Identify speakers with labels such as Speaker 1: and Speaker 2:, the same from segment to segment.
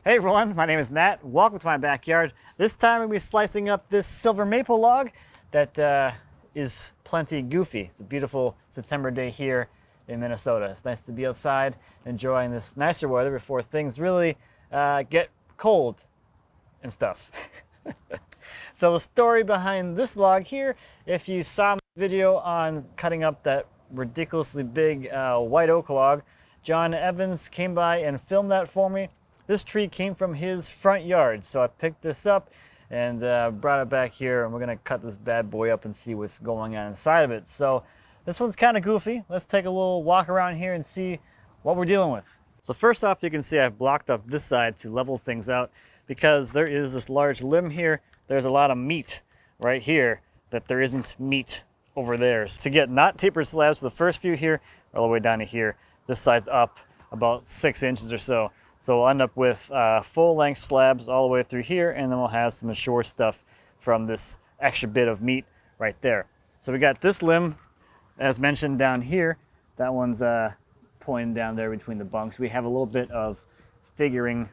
Speaker 1: Hey everyone, my name is Matt. Welcome to my backyard. This time we'll be slicing up this silver maple log that is plenty goofy. It's a beautiful September day here in Minnesota. It's nice to be outside enjoying this nicer weather before things really get cold and stuff. So the story behind this log here, if you saw my video on cutting up that ridiculously big white oak log, John Evans came by and filmed that for me. This tree came from his front yard, so I picked this up and brought it back here, and we're gonna cut this bad boy up and see what's going on inside of it. So this one's kind of goofy. Let's take a little walk around here and see what we're dealing with. So first off, you can see I've blocked up this side to level things out because there is this large limb here. There's a lot of meat right here that there isn't meat over there. So to get not tapered slabs, the first few here all the way down to here, this side's up about 6 inches or so. So we'll end up with full-length slabs all the way through here, and then we'll have some short stuff from this extra bit of meat right there. So we got this limb, as mentioned, down here. That one's pointing down there between the bunks. We have a little bit of figuring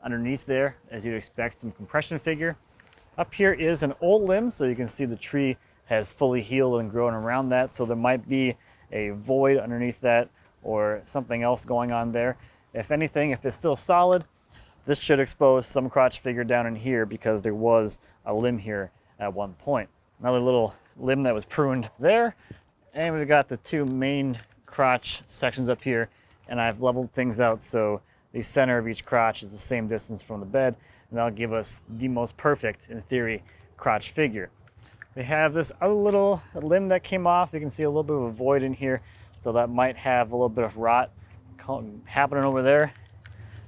Speaker 1: underneath there, as you'd expect, some compression figure. Up here is an old limb, so you can see the tree has fully healed and grown around that, so there might be a void underneath that or something else going on there. If anything, if it's still solid, this should expose some crotch figure down in here because there was a limb here at one point. Another little limb that was pruned there. And we've got the two main crotch sections up here, and I've leveled things out so the center of each crotch is the same distance from the bed, and that'll give us the most perfect, in theory, crotch figure. We have this other little limb that came off. You can see a little bit of a void in here, so that might have a little bit of rot happening over there.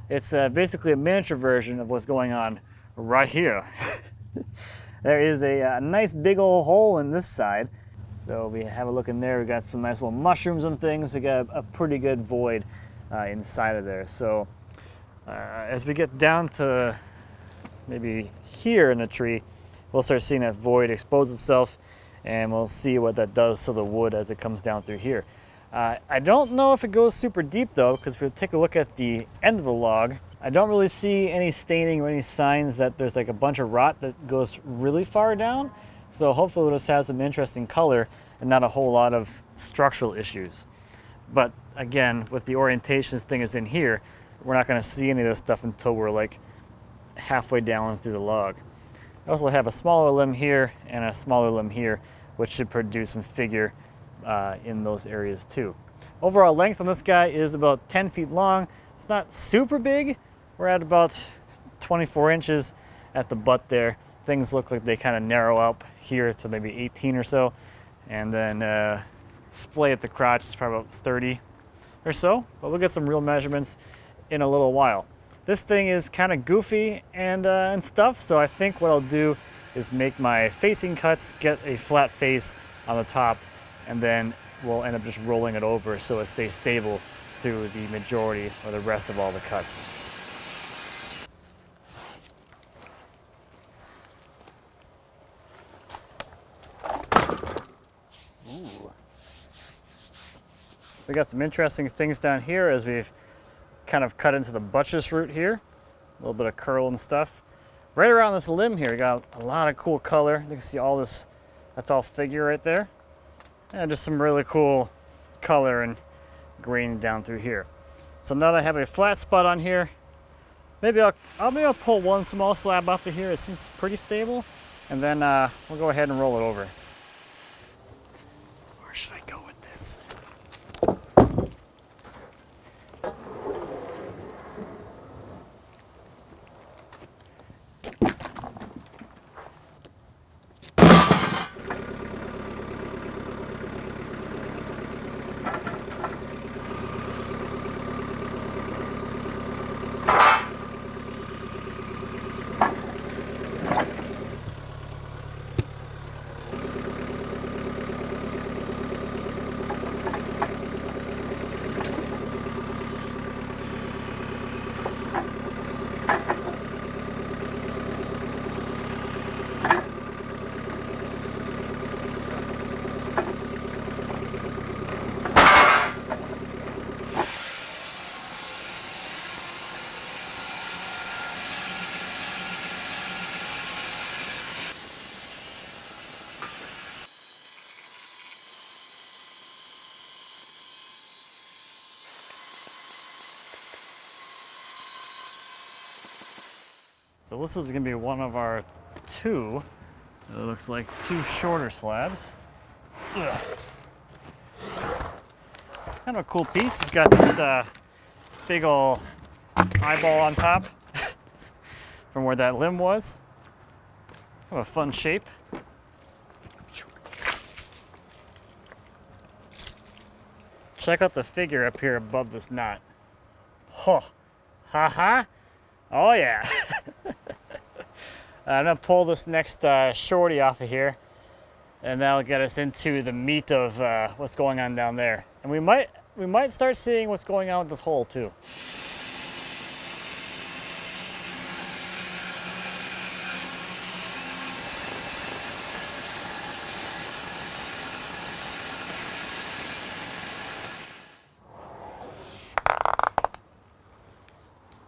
Speaker 1: It's basically a miniature version of what's going on right here. There is a nice big old hole in this side, so we have a look in there. We got some nice little mushrooms and things. We got a pretty good void inside of there. So as we get down to maybe here in the tree, we'll start seeing that void expose itself, and we'll see what that does to the wood as it comes down through here. I don't know if it goes super deep though, because if we take a look at the end of the log, I don't really see any staining or any signs that there's like a bunch of rot that goes really far down. So hopefully it'll just have some interesting color and not a whole lot of structural issues. But again, with the orientation this thing is in here, we're not going to see any of this stuff until we're like halfway down through the log. I also have a smaller limb here and a smaller limb here, which should produce some figure in those areas too. Overall length on this guy is about 10 feet long. It's not super big. We're at about 24 inches at the butt there. Things look like they kind of narrow up here to maybe 18 or so. And then splay at the crotch is probably about 30 or so. But we'll get some real measurements in a little while. This thing is kind of goofy and stuff, so I think what I'll do is make my facing cuts, get a flat face on the top, and then we'll end up just rolling it over so it stays stable through the majority or the rest of all the cuts. Ooh. We got some interesting things down here as we've kind of cut into the buttress root here. A little bit of curl and stuff. Right around this limb here, we got a lot of cool color. You can see all this, that's all figure right there. And just some really cool color and grain down through here. So now that I have a flat spot on here, maybe I'll pull one small slab off of here. It seems pretty stable, and then we'll go ahead and roll it over. Where should I go with this? So this is gonna be one of our two, it looks like two shorter slabs. Ugh. Kind of a cool piece. It's got this big ol' eyeball on top from where that limb was. Kind of a fun shape. Check out the figure up here above this knot. Huh. Ha ha. Oh yeah. I'm gonna pull this next shorty off of here, and that'll get us into the meat of what's going on down there. And we might start seeing what's going on with this hole too.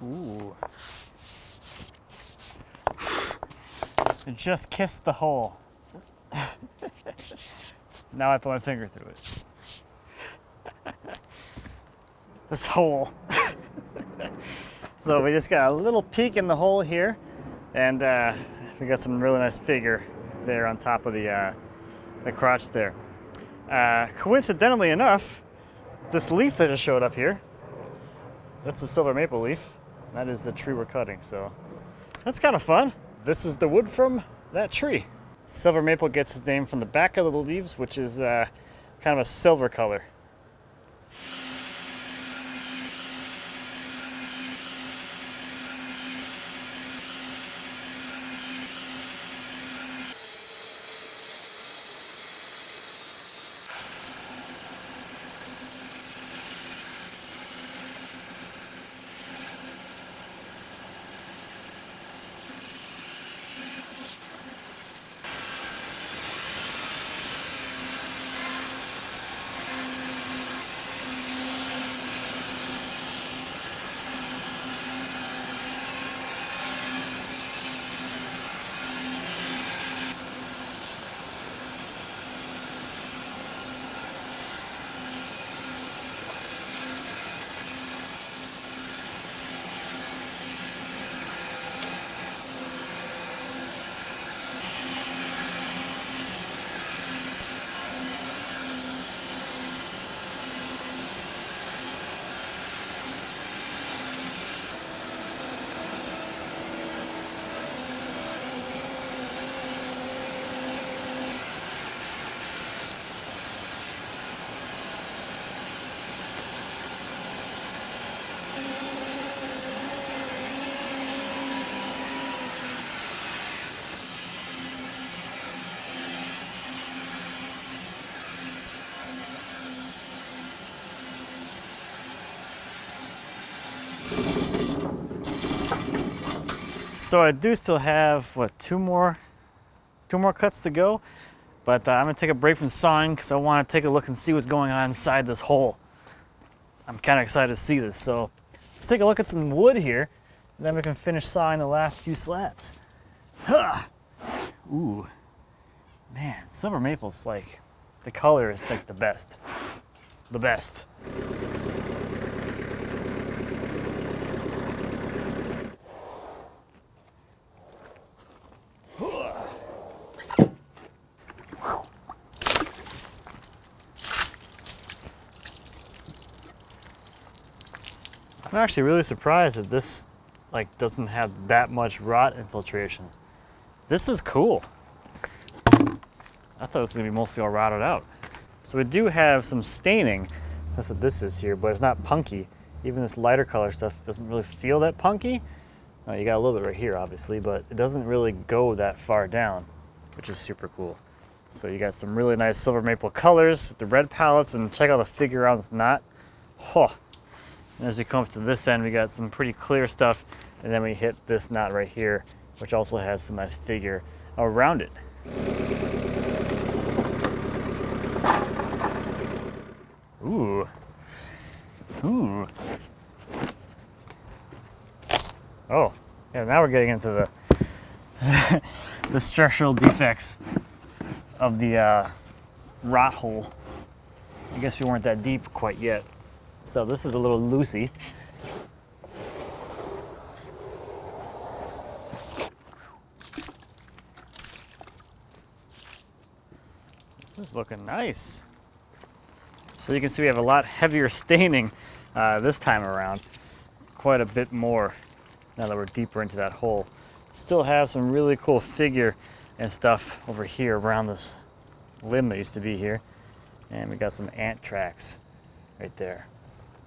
Speaker 1: Ooh. It just kissed the hole. Now I put my finger through it. This hole. So we just got a little peek in the hole here, and we got some really nice figure there on top of the crotch there. Coincidentally enough, this leaf that just showed up here, that's a silver maple leaf. That is the tree we're cutting, so that's kind of fun. This is the wood from that tree. Silver maple gets its name from the back of the leaves, which is kind of a silver color. So I do still have, what, two more cuts to go, but I'm gonna take a break from sawing because I want to take a look and see what's going on inside this hole. I'm kind of excited to see this, so let's take a look at some wood here, and then we can finish sawing the last few slabs. Huh. Ooh, man, silver maple's like, the color is like the best. The best. I'm actually really surprised that this doesn't have that much rot infiltration. This is cool. I thought this was gonna be mostly all rotted out. So we do have some staining. That's what this is here, but it's not punky. Even this lighter color stuff doesn't really feel that punky. You got a little bit right here, obviously, but it doesn't really go that far down, which is super cool. So you got some really nice silver maple colors, the red palettes, and check out the figure around this knot. Oh. And as we come up to this end, we got some pretty clear stuff, and then we hit this knot right here, which also has some nice figure around it. Ooh. Ooh. Oh, yeah, now we're getting into the the structural defects of the rot hole. I guess we weren't that deep quite yet. So this is a little loosey. This is looking nice. So you can see we have a lot heavier staining this time around. Quite a bit more now that we're deeper into that hole. Still have some really cool figure and stuff over here around this limb that used to be here. And we got some ant tracks right there.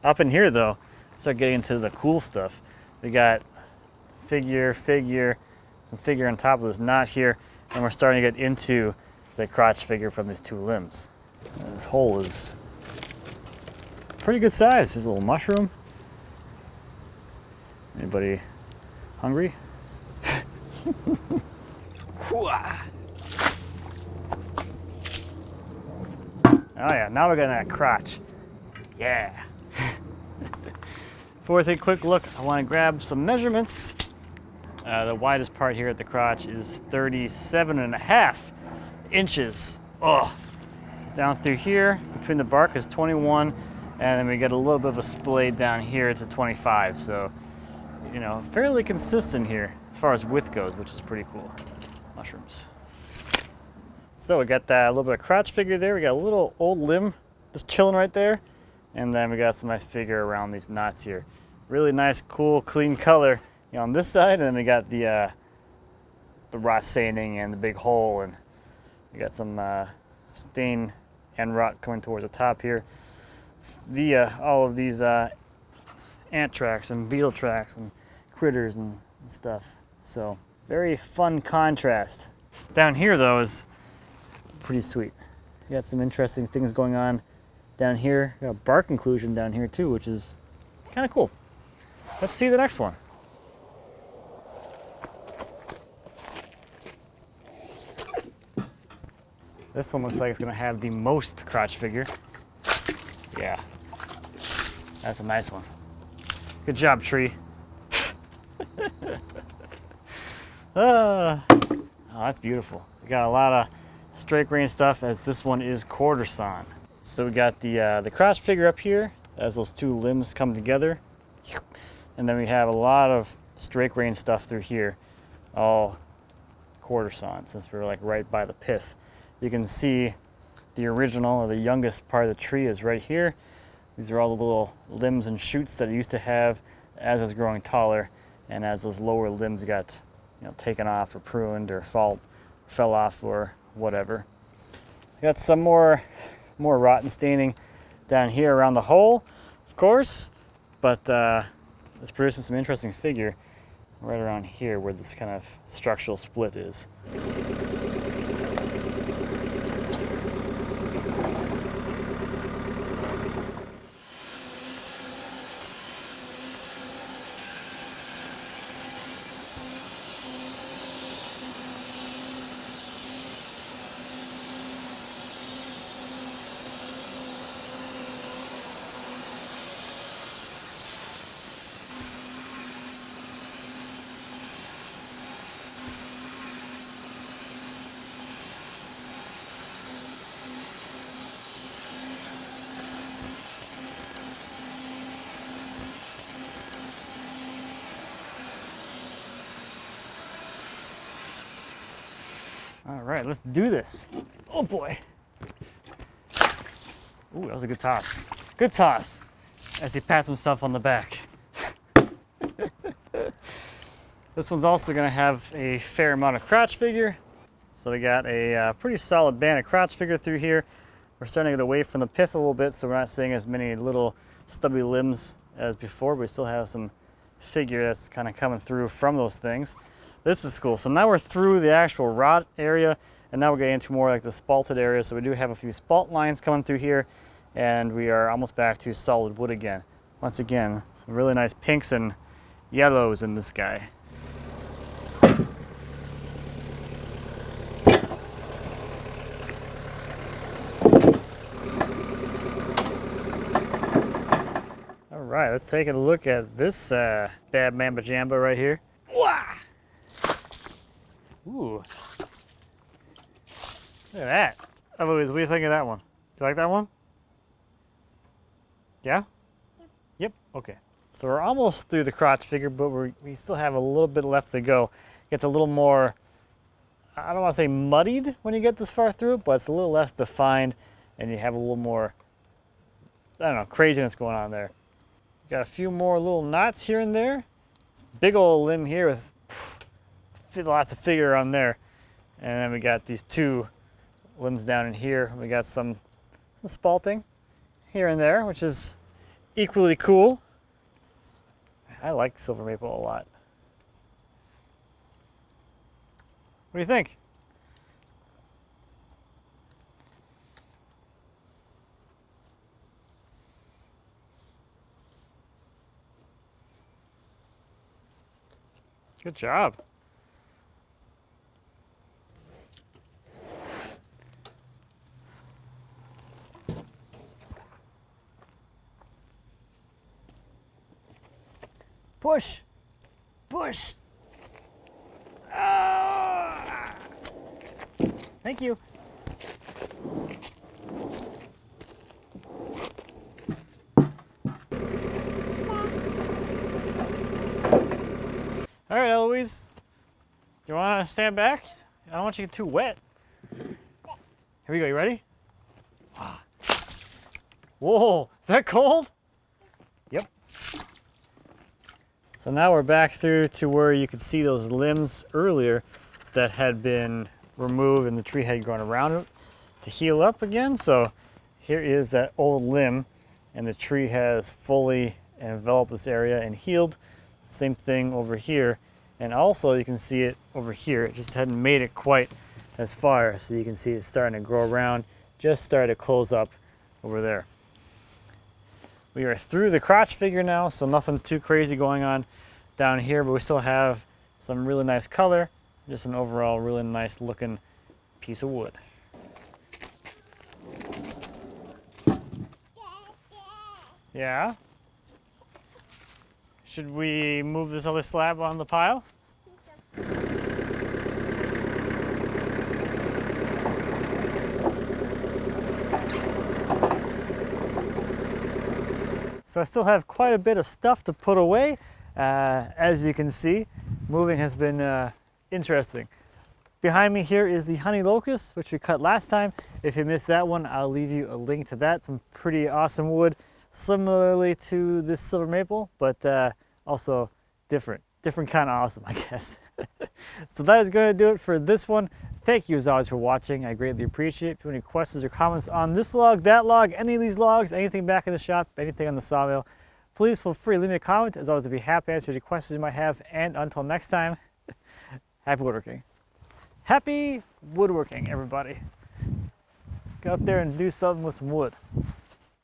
Speaker 1: Up in here though, start getting into the cool stuff. We got figure, some figure on top of this knot here, and we're starting to get into the crotch figure from these two limbs. And this hole is pretty good size. There's a little mushroom. Anybody hungry? Oh yeah, now we're getting that crotch. Yeah. Before we take a quick look, I want to grab some measurements. The widest part here at the crotch is 37.5 inches. Oh, down through here between the bark is 21, and then we get a little bit of a splay down here to 25. So, you know, fairly consistent here as far as width goes, which is pretty cool. Mushrooms. So we got that little bit of crotch figure there. We got a little old limb just chilling right there. And then we got some nice figure around these knots here. Really nice, cool, clean color, you know, on this side. And then we got the rot staining and the big hole. And we got some stain and rot coming towards the top here via all of these ant tracks and beetle tracks and critters and stuff. So very fun contrast. Down here though is pretty sweet. We got some interesting things going on down here. We got a bark inclusion down here too, which is kind of cool. Let's see the next one. This one looks like it's gonna have the most crotch figure. Yeah, that's a nice one. Good job, tree. Oh, that's beautiful. We got a lot of straight grain stuff, as this one is quarter-sawn. So we got the crotch figure up here as those two limbs come together. And then we have a lot of straight grain stuff through here, all quarter-sawn, since we're like right by the pith. You can see the original, or the youngest part of the tree is right here. These are all the little limbs and shoots that it used to have as it was growing taller, and as those lower limbs got, you know, taken off or pruned or fell off or whatever. Got some more rotten staining down here around the hole, of course, but it's producing some interesting figure right around here where this kind of structural split is. All right, let's do this. Oh boy. Ooh, that was a good toss. Good toss, as he pats himself on the back. This one's also gonna have a fair amount of crotch figure. So we got a pretty solid band of crotch figure through here. We're starting to get away from the pith a little bit, so we're not seeing as many little stubby limbs as before, but we still have some figure that's kind of coming through from those things. This is cool. So now we're through the actual rot area, and now we're getting into more like the spalted area. So we do have a few spalt lines coming through here, and we are almost back to solid wood again. Once again, some really nice pinks and yellows in this guy. All right, let's take a look at this bad mamba jamba right here. Wah! Ooh. Look at that. Eloise, what do you think of that one? Do you like that one? Yeah? Yep. Okay. So we're almost through the crotch figure, but we still have a little bit left to go. Gets a little more I don't want to say muddied when you get this far through it, but it's a little less defined and you have a little more, I don't know, craziness going on there. Got a few more little knots here and there. It's a big old limb here with lots of figure on there. And then we got these two limbs down in here. We got some spalting here and there, which is equally cool. I like silver maple a lot. What do you think? Good job. Push, push. Ah! Thank you. All right, Eloise, do you want to stand back? I don't want you to get too wet. Here we go, you ready? Whoa, is that cold? Yep. So now we're back through to where you could see those limbs earlier that had been removed and the tree had grown around it to heal up again. So here is that old limb and the tree has fully enveloped this area and healed. Same thing over here. And also you can see it over here. It just hadn't made it quite as far. So you can see it's starting to grow around, just started to close up over there. We are through the crotch figure now, so nothing too crazy going on down here, but we still have some really nice color. Just an overall really nice looking piece of wood. Yeah? Should we move this other slab on the pile? So I still have quite a bit of stuff to put away. As you can see, moving has been interesting. Behind me here is the honey locust, which we cut last time. If you missed that one, I'll leave you a link to that. Some pretty awesome wood, similarly to this silver maple, but also different kind of awesome, I guess. So that is going to do it for this one. Thank you as always for watching. I greatly appreciate it. If you have any questions or comments on this log, that log, any of these logs, anything back in the shop, anything on the sawmill, please feel free to leave me a comment. As always, I'd be happy to answer any questions you might have. And until next time, happy woodworking. Happy woodworking, everybody. Get out there and do something with some wood.